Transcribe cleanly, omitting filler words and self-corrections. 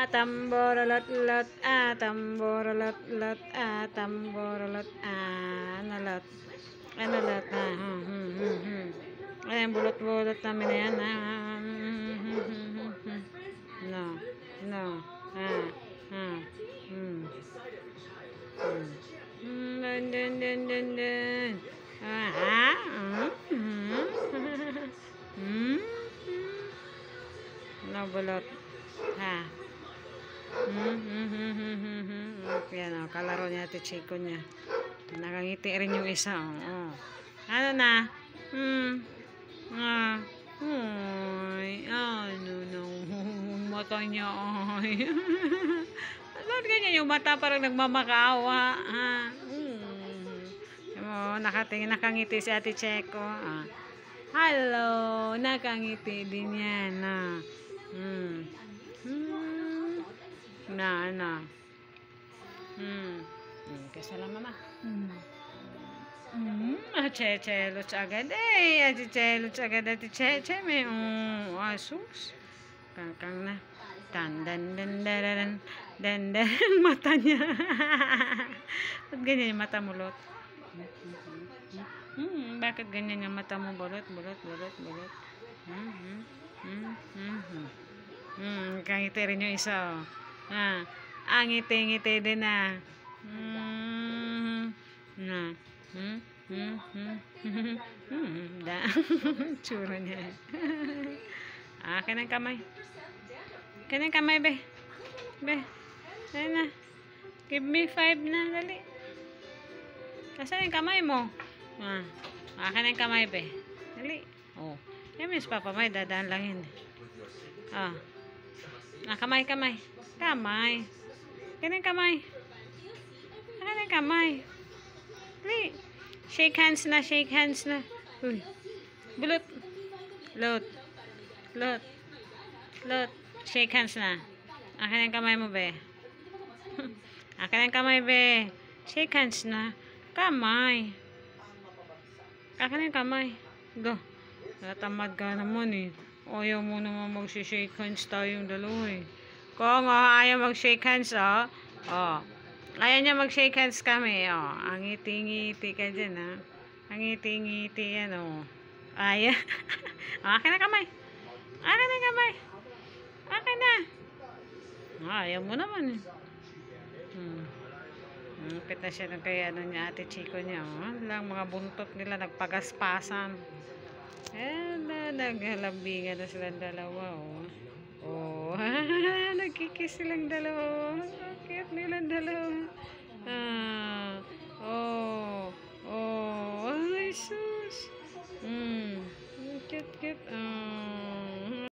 Tamborolot-lot, tamborolot-lot, tamborolot, analot. Analot, ayan, bulot-bulot namin na yan, no, no, dun, dun, dun, dun, dun. No, bulot, ha. Yan o, kalaro niya ito, chiko niya. Nakangiti rin yung isa. Oh. Ano na? Ay, ano na. Mata niya. Ay. Bakit ganyan yung mata? Parang nagmamakaawa. Nakatingin, nakangiti si Ate Cheko. Hello, nakangiti din yan. Kasala mama. Chechelos agad eh. Chechelos agad Ate Cheche. May asus. Kangkang na. Dan mata niya. Ba't ganyan yung mata mo, Lot? Bakit ganyan yung mata mo, bulot? Kangiti rin yung isa, oh. Ngiti-ngiti din na. Tsura niya. Kanang kamay. Kanang kamay, be. Ayun na. Give me 5 na, dali. Kasaan yung kamay mo? Kanang kamay, be. Dali. Oh. Yan, miss Papa, may dadaan lang yun. Kamay. Kamay. Kanang kamay. Kanang kamay. Dali. Shake hands na. Uy. Bulot. Lot. Shake hands na. Akin ang kamay mo, be. Akin ang kamay, be. Shake hands na. Kamay. Akin ang kamay. Go. Natamad ka naman eh. Ayaw mo naman mag-shake hands tayong dalawa eh. Kung ayaw mag-shake hands, ayaw niya mag-shake hands kami, Ang ngiti-ngiti ka dyan, Ang ngiti-ngiti yan, Ayaw. Akin na kamay. Akin na. Ayaw mo naman, eh. Pita siya ng kaya niya, Ate Chiko niya, lang mga buntot nila, nagpagaspasan. Naghalambingan na silang dalawa, nagkikis silang dalawa, cute nila